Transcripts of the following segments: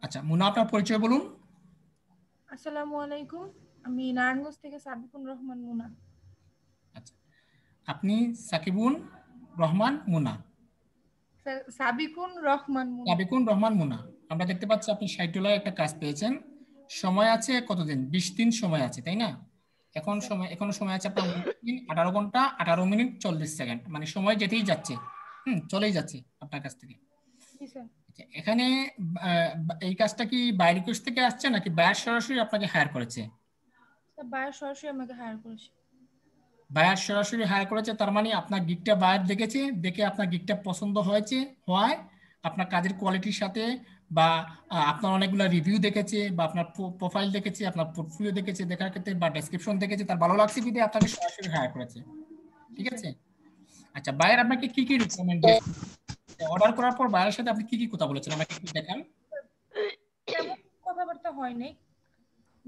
আচ্ছা মুনা, আপনার পরিচয় বলুন। আসসালামু আলাইকুম। আমি নারায়ণগঞ্জ থেকে সাবিকুন রহমান মুনা। আচ্ছা, আপনি সাকিবুন রহমান মুনা। সাবিকুন রহমান মুনা। সাবিকুন রহমান মুনা। আমরা দেখতে পাচ্ছি আপনি 60 একটা কাজ পেয়েছেন। সময় আছে কতদিন? 20 দিন সময় আছে, তাই না? জি স্যার। এখনো সময় আছে আপনার 19 দিন 18 ঘন্টা 18 মিনিট 40 সেকেন্ড, মানে সময় যেতেই যাচ্ছে। চলেই যাচ্ছে আপনার কাছ থেকে। জি স্যার। আচ্ছা, এখানে এই কাজটা কি বাই রিকোয়েস্ট থেকে আসছে নাকি বায়ার সরাসরি আপনাকে হায়ার করেছে? স্যার বায়ার সরাসরি আমাকে হায়ার করেছে। বায়ার সরাসরি হায়ার করেছে, তার মানে আপনার গিগটা বায়ার দেখেছে, দেখে আপনার গিগটা পছন্দ হয়েছে, হওয়ায় আপনার কাজের কোয়ালিটির সাথে বা আপনার অনেকগুলো রিভিউ দেখেছে বা আপনার প্রোফাইল দেখেছে, আপনার পোর্টফোলিও দেখেছে, দেখার ক্ষেত্রে বা ডেসক্রিপশন দেখেছে, তার ভালো লাগছে বিধে আপনাকে সরাসরি হায়ার করেছে। জি ঠিক স্যার। আছে। আচ্ছা, বায়ার আপনাকে কি কি রিকমেন্ড দিয়েছে? অর্ডার করার পর বায়ারের সাথে আপনি কি কি কথা বলেছেন আমাকে একটু দেখান। তেমন কথাবার্তা হয়নি,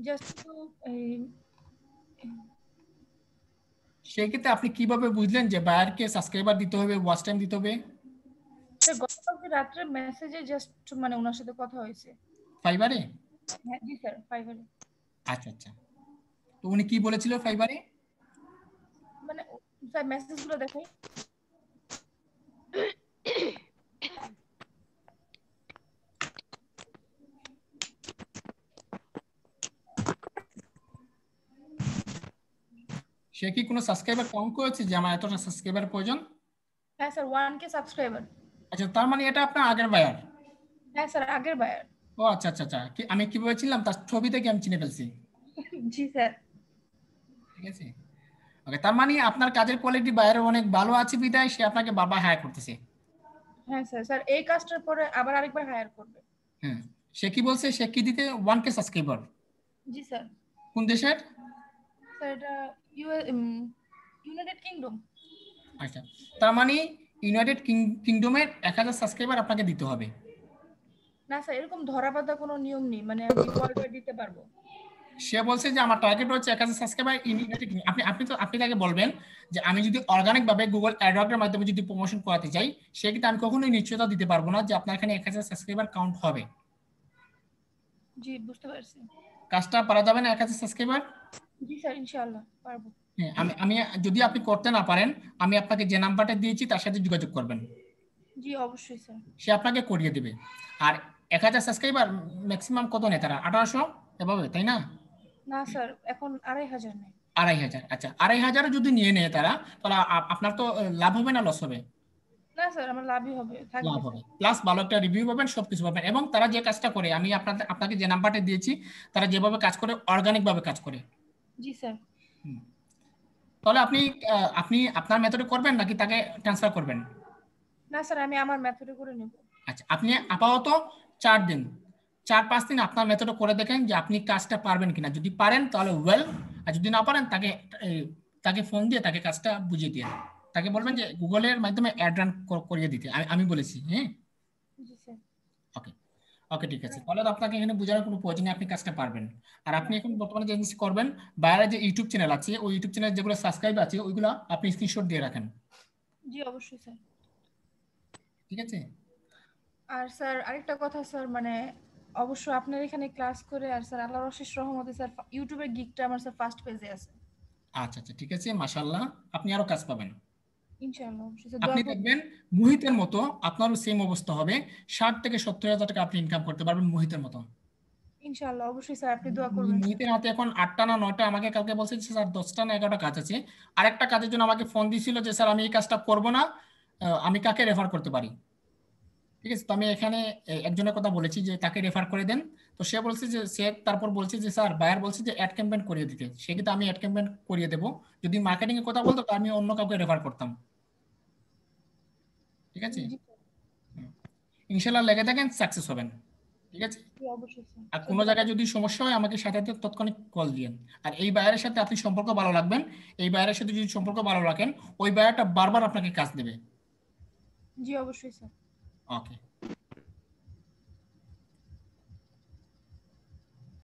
জাস্ট একটু সেই ক্ষেত্রে আপনি কিভাবে বুঝলেন যে বায়ারকে সাবস্ক্রাইবার দিতে হবে, ওয়াচ টাইম দিতে হবে? স্যার গতকালকে রাত্রে মেসেজে জাস্ট মানে ওনার সাথে কথা হয়েছে। ফাইবারে? হ্যাঁ জি স্যার, ফাইবারে। আচ্ছা আচ্ছা, তো উনি কি বলেছিল ফাইবারে? মানে স্যার মেসেজগুলো দেখাই। সে কি কোনো সাবস্ক্রাইবার কাউন্ট করেছে যে আমার এতটা সাবস্ক্রাইবার প্রয়োজন? হ্যাঁ স্যার, 1K সাবস্ক্রাইবার। আচ্ছা, তার মানে এটা আপনার আগের বায়ার। হ্যাঁ স্যার, আগের বায়ার। ও আচ্ছা আচ্ছা আচ্ছা, আমি কি বলেছিলাম তার ছবি থেকে আমি চিনে ফেলছি। জি স্যার। ঠিক আছে। ওকে, তার মানে আপনার কাজের কোয়ালিটি বায়ারের অনেক ভালো আছে বিদায় সে আপনাকে বারবার হায়ার করতেছে। হ্যাঁ স্যার, স্যার এই কাজটার পরে আবার আরেকবার হায়ার করবে। হ্যাঁ, সে কি বলছে? সে কি দিতে? 1K subscriber? জি স্যার। কোন দেশের? স্যার এটা ইউনাইটেড কিংডম। আচ্ছা, তার মানে ইউনাইটেড কিংডমের 1000 সাবস্ক্রাইবার আপনাকে দিতে হবে। না স্যার, এরকম ধরা বাঁধা কোনো নিয়ম নেই, মানে আমি কয়বার দিতে পারবো। সে বলছে যে আমার টার্গেট হচ্ছে 1000 সাবস্ক্রাইবার ইউনাইটেড কিংডম। আপনি তাকে বলবেন যে আমি যদি অর্গানিক ভাবে গুগল অ্যাডওয়ার্ডের মাধ্যমে যদি প্রমোশন করাতে চাই, সেক্ষেত্রে আমি কখনোই নিশ্চয়তা দিতে পারবো না যে আপনার এখানে 1000 সাবস্ক্রাইবার কাউন্ট হবে। জি বুঝতে পারছি। কাজটা পারা যাবে না 1000 সাবস্ক্রাইবার? জি স্যার, ইনশাআল্লাহ পারবো। হ্যাঁ, আমি যদি আপনি করতে না পারেন, আমি আপনাকে যে নাম্বারটা দিয়েছি তার সাথে যোগাযোগ করবেন। জি অবশ্যই স্যার। সে আপনাকে করিয়ে দেবে। আর 1000 সাবস্ক্রাইবার ম্যাক্সিমাম কত নেয় তারা? 1800 এভাবে, তাই না? না স্যার, এখন 2500 নেই। 2500। আচ্ছা, 2500 যদি নিয়ে নেয় তারা, তাহলে আপনার তো লাভ হবে না লস হবে? না স্যার, আমার লাভই হবে, থাকবে লাভ হবে, স্যার। প্লাস ভালো একটা রিভিউ পাবেন, সবকিছু পাবেন। এবং তারা যে কাজটা করে, আমি আপনাকে যে নাম্বারটা দিয়েছি, তারা যেভাবে কাজ করে অর্গানিক ভাবে কাজ করে। জি স্যার। হুম। তাহলে আপনি আপনার মেথডে করবেন নাকি তাকে ট্রান্সফার করবেন? না স্যার, আমি আমার মেথডে করে নেব। আচ্ছা, আপনি আপাতত 4 দিন, 4-5 দিন আপনার মেথডে করে দেখেন যে আপনি কাজটা পারবেন কিনা। যদি পারেন তাহলে ওয়েল, আর যদি না পারেন এই, তাকে ফোন দিয়ে তাকে কাজটা বুঝিয়ে দিয়ে তাকে বলবেন জি। যে গুগলের মাধ্যমে অ্যাড রান করিয়ে দিতে। আমি বলেছি, হ্যাঁ। জি স্যার। ওকে। ওকে, ঠিক আছে, তাহলে তো আপনাকে এখানে বোঝানোর কোনো প্রয়োজন নেই, আপনি কাজটা পারবেন। আর আপনি না। এখন বর্তমানে যে জিনিস করবেন, বাইরে যে ইউটিউব চ্যানেল আছে, ওই ইউটিউব চ্যানেল যেগুলো সাবস্ক্রাইব আছে ওইগুলো আপনি স্ক্রিনশট দিয়ে রাখেন। জি অবশ্যই স্যার। ঠিক আছে। আর স্যার আরেকটা কথা স্যার, মানে অবশ্য আপনার এখানে ক্লাস করে, আর স্যার আল্লাহর অশেষ রহমতে স্যার ইউটিউবের গিগটা আমার স্যার ফার্স্ট পেজে আছে। আচ্ছা আচ্ছা, ঠিক আছে, মাশাআল্লাহ। আপনি আরো কাজ পাবেন। ইনশাআল্লাহ, অবশ্যই স্যার, আপনি দোয়া করবেন। দেখবেন মুহিতের মতো আপনারও সেম অবস্থা হবে। 60 থেকে 70 হাজার টাকা আপনি ইনকাম করতে পারবেন মুহিতের মতো। ইনশাআল্লাহ, অবশ্যই স্যার, আপনি দোয়া করবেন স্যার। মুহিতের হাতে এখন 8টা না 9টা, আমাকে কালকে বলছে যে স্যার 10টা না 11টা কাজ আছে। আরেকটা কাজের জন্য আমাকে ফোন দিছিল যে স্যার আমি এই কাজটা করব না, আমি কাকে রেফার করতে পারি? ঠিক আছে, তো আমি এখানে একজনের কথা বলেছি যে তাকে রেফার করে দেন। তো সে বলছে যে তারপর বলছে যে স্যার বায়ার বলছে যে অ্যাড ক্যাম্পেইন করিয়ে দিতে, সেক্ষেত্রে আমি অ্যাড ক্যাম্পেইন করিয়ে দেবো। যদি মার্কেটিং এর কথা বলতো তো আমি অন্য কাউকে রেফার করতাম। ঠিক আছে। জি হুম। ইনশাল্লাহ লেগে থাকেন, সাকসেস হবেন। ঠিক আছে। জি অবশ্যই স্যার, আর স্যার কোনো দোয়া জায়গায় করবেন। যদি সমস্যা হয় আমাকে সাথে সাথে তৎক্ষণিক কল দিয়েন। আর এই বায়ারের সাথে আপনি সম্পর্ক ভালো রাখবেন। এই বায়ারের সাথে যদি সম্পর্ক ভালো রাখেন, ওই বায়ারটা বারবার আপনাকে কাজ দেবে। জি অবশ্যই স্যার। ওকে।